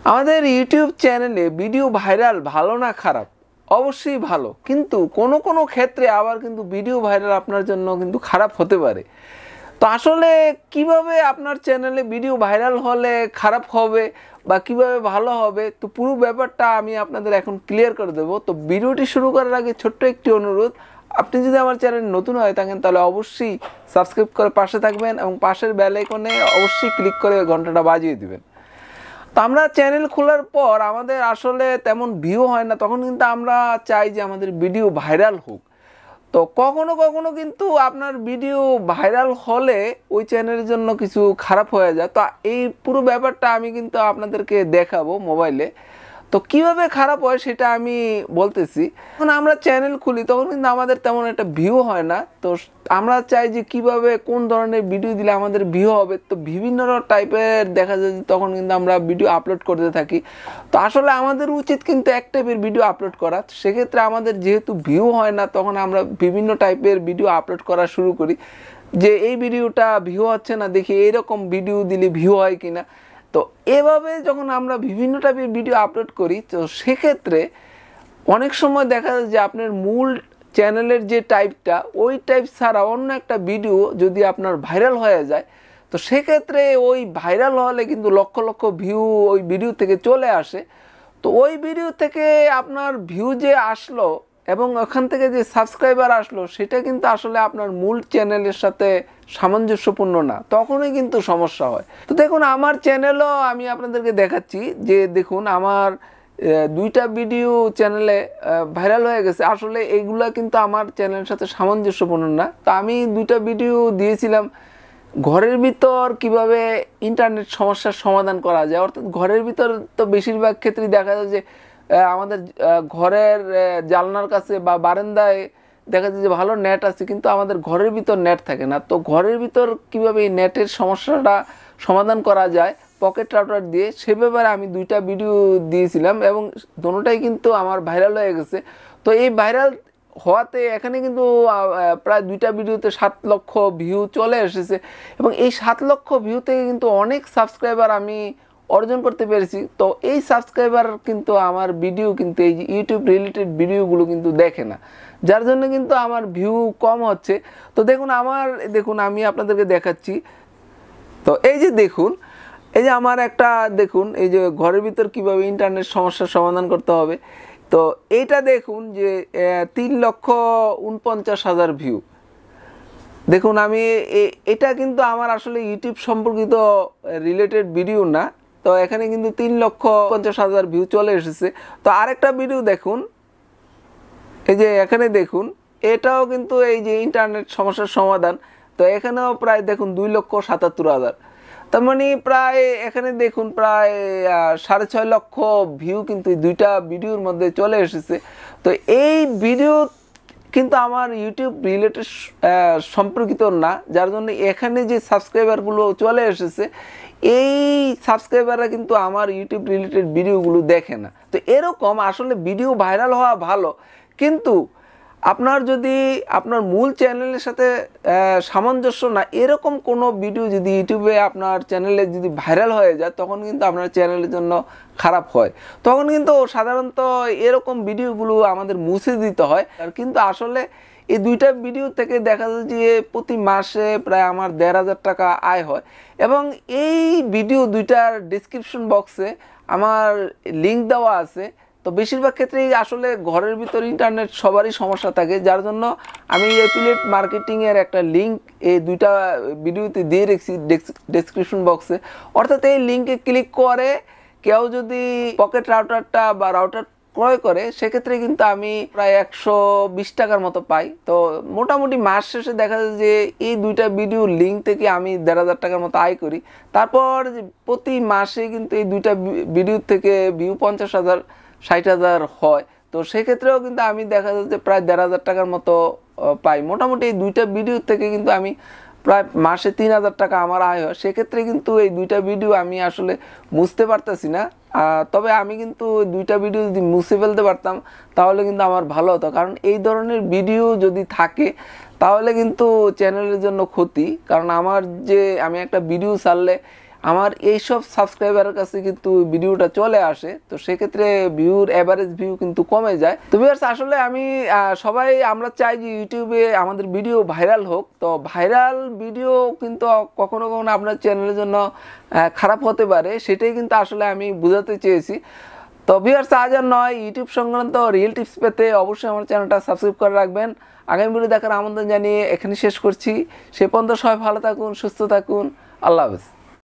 আমাদের ইউটিউব চ্যানেলে video viral ভালো না খারাপ? অবশ্যই ভালো, কিন্তু কোনো কোনো ক্ষেত্রে আবার কিন্তু ভিডিও ভাইরাল আপনার জন্য কিন্তু খারাপ হতে পারে। তো আসলে কিভাবে আপনার চ্যানেলে ভিডিও ভাইরাল হলে খারাপ হবে বা কিভাবে ভালো হবে, তো পুরো ব্যাপারটা আমি আপনাদের এখন ক্লিয়ার করে দেবো। তো ভিডিওটি শুরু করার আগে ছোট্ট একটি অনুরোধ, আপনি যদি আমার চ্যানেল নতুন হয়ে থাকেন তাহলে অবশ্যই সাবস্ক্রাইব করে পাশে থাকবেন এবং পাশের বেল আইকনে অবশ্যই ক্লিক করে ঘন্টাটা বাজিয়ে দিবেন। তো আমরা চ্যানেল খোলার পর আমাদের আসলে তেমন ভিউ হয় না, তখন কিন্তু আমরা চাই যে আমাদের ভিডিও ভাইরাল হোক। তো কখনো কখনো কিন্তু আপনার ভিডিও ভাইরাল হলে ওই চ্যানেলের জন্য কিছু খারাপ হয়ে যায়। তো এই পুরো ব্যাপারটা আমি কিন্তু আপনাদেরকে দেখাবো মোবাইলে। তো কিভাবে খারাপ হয় সেটা আমি বলতেছি। যখন আমরা চ্যানেল খুলি তখন কিন্তু আমাদের তেমন একটা ভিউ হয় না। তো আমরা চাই যে কিভাবে কোন ধরনের ভিডিও দিলে আমাদের ভিউ হবে। তো বিভিন্ন টাইপের দেখা যায় যে তখন কিন্তু আমরা ভিডিও আপলোড করতে থাকি। তো আসলে আমাদের উচিত কিন্তু এক টাইপের ভিডিও আপলোড করা। সেক্ষেত্রে আমাদের যেহেতু ভিউ হয় না, তখন আমরা বিভিন্ন টাইপের ভিডিও আপলোড করা শুরু করি, যে এই ভিডিওটা ভিউ হচ্ছে না, দেখি এইরকম ভিডিও দিলে ভিউ হয় কিনা। তো এভাবে যখন আমরা বিভিন্ন টাইপের ভিডিও আপলোড করি, তো সেক্ষেত্রে অনেক সময় দেখা যায় যে আপনার মূল চ্যানেলের যে টাইপটা, ওই টাইপ ছাড়া অন্য একটা ভিডিও যদি আপনার ভাইরাল হয়ে যায়, তো সেক্ষেত্রে ওই ভাইরাল হলে কিন্তু লক্ষ লক্ষ ভিউ ওই ভিডিও থেকে চলে আসে। তো ওই ভিডিও থেকে আপনার ভিউ যে আসলো এবং ওখান থেকে যে সাবস্ক্রাইবার আসলো, সেটা কিন্তু আসলে আপনার মূল চ্যানেলের সাথে সামঞ্জস্যপূর্ণ না, তখনই কিন্তু সমস্যা হয়। তো দেখুন, আমার চ্যানেলও আমি আপনাদেরকে দেখাচ্ছি যে দেখুন আমার দুইটা ভিডিও চ্যানেলে ভাইরাল হয়ে গেছে। আসলে এইগুলা কিন্তু আমার চ্যানেলের সাথে সামঞ্জস্যপূর্ণ না। তো আমি দুইটা ভিডিও দিয়েছিলাম ঘরের ভিতর কিভাবে ইন্টারনেট সমস্যার সমাধান করা যায়। অর্থাৎ ঘরের ভিতর তো বেশিরভাগ ক্ষেত্রেই দেখা যায় যে আমাদের ঘরের জানলার কাছে বা বারান্দায় দেখা যায় যে ভালো নেট আছে, কিন্তু আমাদের ঘরের ভিতর নেট থাকে না। তো ঘরের ভিতর কিভাবে এই নেটের সমস্যাটা সমাধান করা যায় পকেট রাউটার দিয়ে, সে ব্যাপারে আমি দুইটা ভিডিও দিয়েছিলাম এবং দুটোটাই কিন্তু আমার ভাইরাল হয়ে গেছে। তো এই ভাইরাল হওয়াতে এখানে কিন্তু প্রায় দুইটা ভিডিওতে 7 লক্ষ ভিউ চলে এসেছে এবং এই 7 লক্ষ ভিউ থেকে কিন্তু অনেক সাবস্ক্রাইবার আমি অর্জন করতে পেরেছি। তো এই সাবস্ক্রাইবার কিন্তু আমার ভিডিও কিন্তু এই ইউটিউব রিলেটেড ভিডিওগুলো কিন্তু দেখে না, যার জন্য কিন্তু আমার ভিউ কম হচ্ছে। তো দেখুন আমি আপনাদেরকে দেখাচ্ছি। তো এই যে দেখুন, এই যে আমার একটা দেখুন, এই যে ঘরের ভিতর কিভাবে ইন্টারনেট সমস্যার সমাধান করতে হবে। তো এইটা দেখুন যে 3,49,000 ভিউ। দেখুন আমি এটা কিন্তু আমার আসলে ইউটিউব সম্পর্কিত রিলেটেড ভিডিও না। তো এখানে কিন্তু 3,50,000 ভিউ চলে এসেছে। তো আরেকটা ভিডিও দেখুন, এই যে এখানে দেখুন, এটাও কিন্তু এই যে ইন্টারনেট সমস্যার সমাধান। তো এখানেও প্রায় দেখুন 2,77,000। তার মানে প্রায় এখানে দেখুন প্রায় 6.5 লক্ষ ভিউ কিন্তু দুইটা ভিডিওর মধ্যে চলে এসেছে। তো এই ভিডিও কিন্তু আমার ইউটিউব রিলেটেড সম্পর্কিত না, যার জন্য এখানে যে সাবস্ক্রাইবারগুলো চলে এসেছে, এই সাবস্ক্রাইবাররা কিন্তু আমার ইউটিউব রিলেটেড ভিডিওগুলো দেখে না। তো এরকম আসলে ভিডিও ভাইরাল হওয়া ভালো, কিন্তু আপনার যদি আপনার মূল চ্যানেলের সাথে সামঞ্জস্য না এরকম কোনো ভিডিও যদি ইউটিউবে আপনার চ্যানেলে যদি ভাইরাল হয়ে যায়, তখন কিন্তু আপনার চ্যানেলের জন্য খারাপ হয়। তখন কিন্তু সাধারণত এরকম ভিডিওগুলো আমাদের মুছে দিতে হয়। আর কিন্তু আসলে এই দুইটা ভিডিও থেকে দেখা যায় যে প্রতি মাসে প্রায় আমার 1,500 টাকা আয় হয়। এবং এই ভিডিও দুইটার ডিসক্রিপশন বক্সে আমার লিঙ্ক দেওয়া আছে। তো বেশিরভাগ ক্ষেত্রেই আসলে ঘরের ভিতর ইন্টারনেট সবারই সমস্যা থাকে, যার জন্য আমি অ্যাফিলিয়েট মার্কেটিংয়ের একটা লিঙ্ক এই দুইটা ভিডিওতে দিয়ে রেখেছি ডেসক্রিপশন বক্সে। অর্থাৎ এই লিঙ্কে ক্লিক করে কেউ যদি পকেট রাউটারটা বা রাউটার ক্রয় করে, সেক্ষেত্রে কিন্তু আমি প্রায় 120 টাকার মতো পাই। তো মোটামুটি মাস শেষে দেখা যায় যে এই দুইটা ভিডিও লিঙ্ক থেকে আমি 1,500 টাকার মতো আয় করি। তারপর প্রতি মাসে কিন্তু এই দুইটা ভিডিও থেকে ভিউ 50,000 60,000 হয়। তো সেক্ষেত্রেও কিন্তু আমি দেখা যাচ্ছে প্রায় 1,500 টাকার মতো পাই। মোটামুটি এই দুইটা ভিডিও থেকে কিন্তু আমি প্রায় মাসে 3,000 টাকা আমার আয় হয়। সেক্ষেত্রে কিন্তু এই দুইটা ভিডিও আমি আসলে মুছতে পারতেছি না। তবে আমি কিন্তু দুইটা ভিডিও যদি মুছে ফেলতে পারতাম তাহলে কিন্তু আমার ভালো হতো, কারণ এই ধরনের ভিডিও যদি থাকে তাহলে কিন্তু চ্যানেলের জন্য ক্ষতি। কারণ আমি একটা ভিডিও ছাড়লে আমার এইসব সাবস্ক্রাইবারের কাছে কিন্তু ভিডিওটা চলে আসে, তো সেক্ষেত্রে অ্যাভারেজ ভিউ কিন্তু কমে যায়। তো ভিউয়ার্স আসলে আমি সবাই আমরা চাই যে ইউটিউবে আমাদের ভিডিও ভাইরাল হোক, তো ভাইরাল ভিডিও কিন্তু কখনো কখনো আপনার চ্যানেলের জন্য খারাপ হতে পারে, সেটাই কিন্তু আসলে আমি বোঝাতে চেয়েছি। তো ভিউয়ার্স আজ আর নয়, ইউটিউব সংক্রান্ত রিয়েল টিপস পেতে অবশ্যই আমার চ্যানেলটা সাবস্ক্রাইব করে রাখবেন। আগামী ভিডিও দেখার আমন্ত্রণ জানিয়ে এখানে শেষ করছি। সে পর্যন্ত সবাই ভালো থাকুন, সুস্থ থাকুন, আল্লাহ হাফেজ।